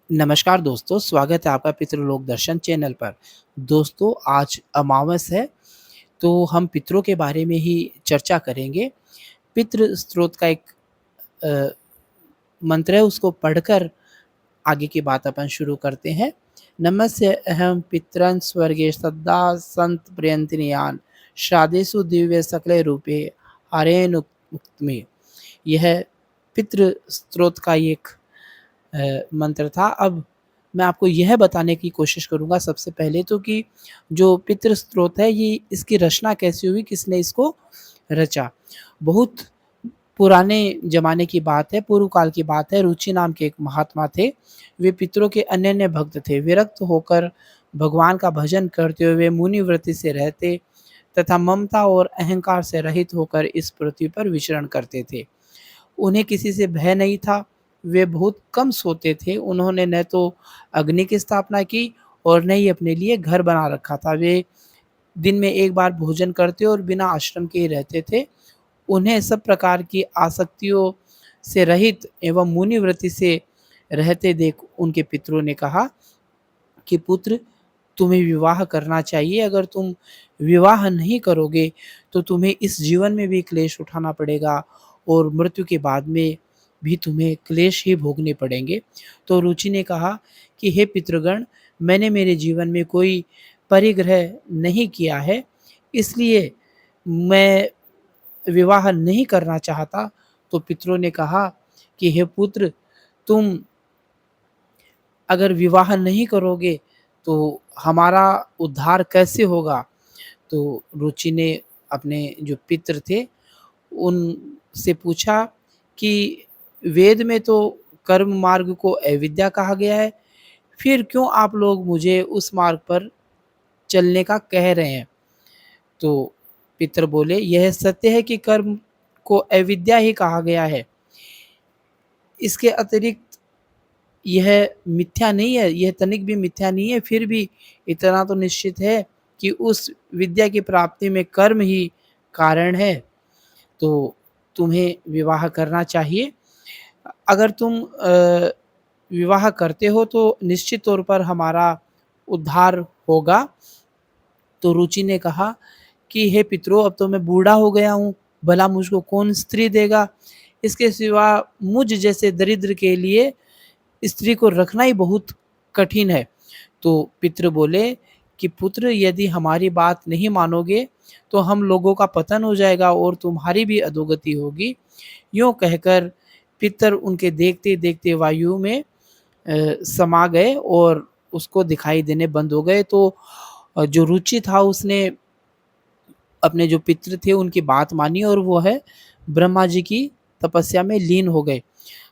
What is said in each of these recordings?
नमस्कार दोस्तों, स्वागत है आपका पितृलोक दर्शन चैनल पर। दोस्तों, आज अमावस है, तो हम पितरों के बारे में ही चर्चा करेंगे। पितृ स्तोत्र का एक अ, मंत्र है, उसको पढ़कर आगे की बात अपन शुरू करते हैं। नमस्य अहं पितरन् स्वर्गे सदा सन्त प्रयन्तिनियान् श्राद्धेषु दिव्य सकले रूपे हरेन् उक्तमे। यह पितृ स्तोत्र का एक मंत्र था। अब मैं आपको यह बताने की कोशिश करूँगा सबसे पहले तो कि जो पितृ स्तोत्र है, ये इसकी रचना कैसे हुई, किसने इसको रचा। बहुत पुराने ज़माने की बात है, पूर्व काल की बात है। रुचि नाम के एक महात्मा थे। वे पितरों के अनन्य भक्त थे। विरक्त होकर भगवान का भजन करते हुए वे मुनि वृत्ति से रहते तथा ममता और अहंकार से रहित होकर इस पृथ्वी पर विचरण करते थे। उन्हें किसी से भय नहीं था, वे बहुत कम सोते थे। उन्होंने न तो अग्नि की स्थापना की और न ही अपने लिए घर बना रखा था। वे दिन में एक बार भोजन करते और बिना आश्रम के ही रहते थे। उन्हें सब प्रकार की आसक्तियों से रहित एवं मुनि वृत्ति से रहते देख उनके पितरों ने कहा कि पुत्र, तुम्हें विवाह करना चाहिए। अगर तुम विवाह नहीं करोगे तो तुम्हें इस जीवन में भी क्लेश उठाना पड़ेगा और मृत्यु के बाद में भी तुम्हें क्लेश ही भोगने पड़ेंगे। तो रुचि ने कहा कि हे पितृगण, मैंने मेरे जीवन में कोई परिग्रह नहीं किया है, इसलिए मैं विवाह नहीं करना चाहता। तो पितरों ने कहा कि हे पुत्र, तुम अगर विवाह नहीं करोगे तो हमारा उद्धार कैसे होगा? तो रुचि ने अपने जो पित्र थे उनसे पूछा कि वेद में तो कर्म मार्ग को अविद्या कहा गया है, फिर क्यों आप लोग मुझे उस मार्ग पर चलने का कह रहे हैं? तो पितर बोले, यह सत्य है कि कर्म को अविद्या ही कहा गया है। इसके अतिरिक्त यह मिथ्या नहीं है, यह तनिक भी मिथ्या नहीं है। फिर भी इतना तो निश्चित है कि उस विद्या की प्राप्ति में कर्म ही कारण है, तो तुम्हें विवाह करना चाहिए। अगर तुम विवाह करते हो तो निश्चित तौर पर हमारा उद्धार होगा। तो रुचि ने कहा कि हे पितरों, अब तो मैं बूढ़ा हो गया हूँ, भला मुझको कौन स्त्री देगा? इसके सिवा मुझ जैसे दरिद्र के लिए स्त्री को रखना ही बहुत कठिन है। तो पितृ बोले कि पुत्र, यदि हमारी बात नहीं मानोगे तो हम लोगों का पतन हो जाएगा और तुम्हारी भी अधोगति होगी। यूँ कहकर पितर उनके देखते-देखते वायु में समा गए और उसको दिखाई देने बंद हो गए। तो जो रुचि था उसने अपने जो पितृ थे उनकी बात मानी और वो है ब्रह्मा जी की तपस्या में लीन हो गए।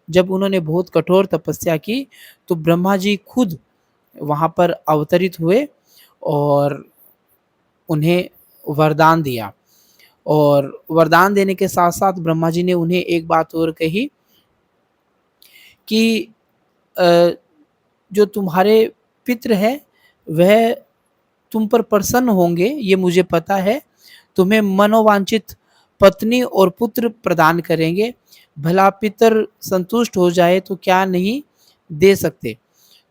जब उन्होंने बहुत कठोर तपस्या की तो ब्रह्मा जी खुद वहाँ पर अवतरित हुए और उन्हें वरदान दिया। और वरदान देने के साथ-साथ ब्रह्मा जी ने उन्हें एक बात और कही कि अ, जो तुम्हारे पितृ हैं वह तुम पर प्रसन्न होंगे, ये मुझे पता है। तुम्हें मनोवांछित पत्नी और पुत्र प्रदान करेंगे। भला पितर संतुष्ट हो जाए तो क्या नहीं दे सकते।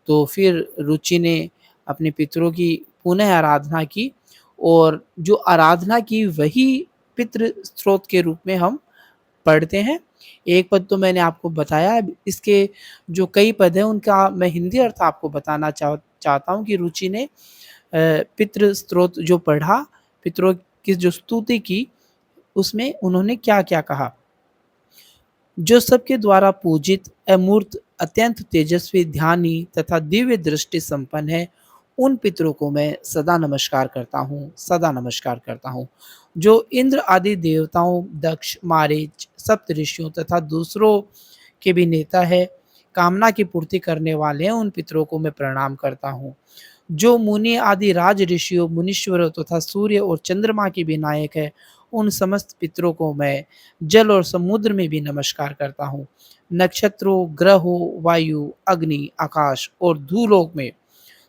तो फिर रुचि ने अपने पितरों की पुनः आराधना की और जो आराधना की वही पितृ स्त्रोत के रूप में हम पढ़ते हैं। एक पद तो मैंने आपको बताया, अब इसके जो कई पद हैं उनका मैं हिंदी अर्थ आपको बताना चाहता हूँ कि रुचि ने पितृ स्तोत्र जो पढ़ा, पितरों की जो स्तुति की, उसमें उन्होंने क्या-क्या कहा। जो सबके द्वारा पूजित, अमूर्त, अत्यंत तेजस्वी, ध्यानी तथा दिव्य दृष्टि संपन्न है, उन पितरों को मैं सदा नमस्कार करता हूँ, सदा नमस्कार करता हूँ। जो इंद्र आदि देवताओं, दक्ष, मारीच, सप्तऋषियों तथा दूसरों के भी नेता है, कामना की पूर्ति करने वाले हैं, उन पितरों को मैं प्रणाम करता हूँ। जो मुनि आदि राज ऋषियों, मुनीश्वरों तथा सूर्य और चंद्रमा के भी नायक है, उन समस्त पितरों को मैं जल और समुद्र में भी नमस्कार करता हूँ। नक्षत्रों, ग्रहों, वायु, अग्नि, आकाश और भूलोक में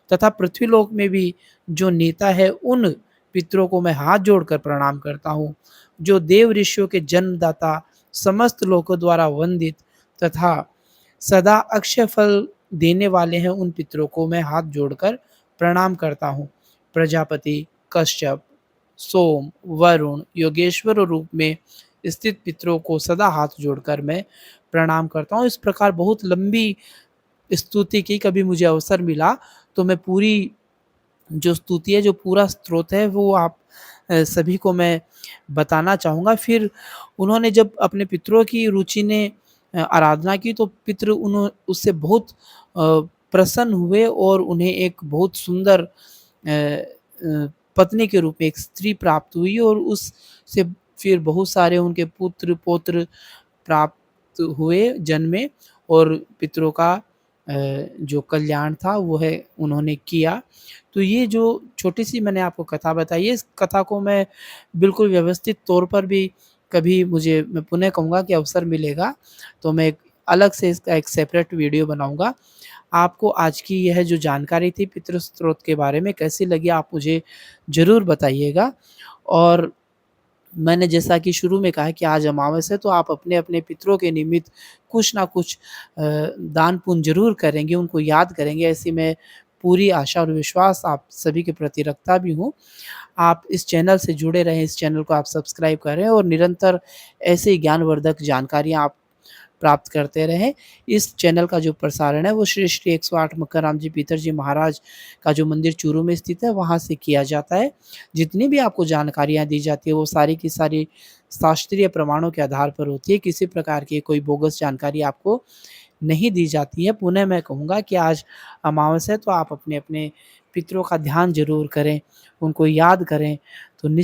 तथा पृथ्वीलोक में भी जो नेता है, उन पितरों को मैं हाथ जोड़कर प्रणाम करता हूँ। जो देव ऋषियों के जन्मदाता, समस्त लोकों द्वारा वंदित तथा सदा अक्षय फल देने वाले हैं उन पितरों को मैं हाथ जोड़कर प्रणाम करता हूँ। प्रजापति, कश्यप, सोम, वरुण, योगेश्वर रूप में स्थित पितरों को सदा हाथ जोड़कर मैं प्रणाम करता हूँ। इस प्रकार बहुत लंबी स्तुति की, कभी मुझे अवसर मिला तो मैं पूरी जो स्तुति है, जो पूरा स्तोत्र है वो आप सभी को मैं बताना चाहूँगा। फिर उन्होंने जब अपने पितरों की रुचि ने आराधना की तो पितृ उससे बहुत प्रसन्न हुए और उन्हें एक बहुत सुंदर पत्नी के रूप में एक स्त्री प्राप्त हुई और उससे फिर बहुत सारे उनके पुत्र-पौत्र प्राप्त हुए, जन्मे और पितरों का जो कल्याण था वो है उन्होंने किया। तो ये जो छोटी-सी मैंने आपको कथा बताई है, इस कथा को मैं बिल्कुल व्यवस्थित तौर पर भी कभी मुझे मैं पुनः कहूँगा कि अवसर मिलेगा, तो मैं एक अलग से इसका एक सेपरेट वीडियो बनाऊँगा। आपको आज की यह जो जानकारी थी पितृ स्त्रोत के बारे में कैसी लगी आप मुझे ज़रूर बताइएगा। और मैंने जैसा कि शुरू में कहा कि आज अमावस है तो आप अपने-अपने पितरों के निमित्त कुछ ना कुछ दान पुण्य ज़रूर करेंगे, उनको याद करेंगे, ऐसी मैं पूरी आशा और विश्वास आप सभी के प्रति रखता भी हूँ। आप इस चैनल से जुड़े रहें, इस चैनल को आप सब्सक्राइब करें और निरंतर ऐसे ही ज्ञानवर्धक जानकारियाँ आप प्राप्त करते रहें। इस चैनल का जो प्रसारण है वो श्री 108 मक्काराम जी पीतर जी महाराज का जो मंदिर चूरू में स्थित है वहाँ से किया जाता है। जितनी भी आपको जानकारियाँ दी जाती है वो सारी की सारी शास्त्रीय प्रमाणों के आधार पर होती है। किसी प्रकार की कोई बोगस जानकारी आपको नहीं दी जाती है। पुनः मैं कहूँगा कि आज अमावस है तो आप अपने-अपने पितरों का ध्यान ज़रूर करें, उनको याद करें। तो निश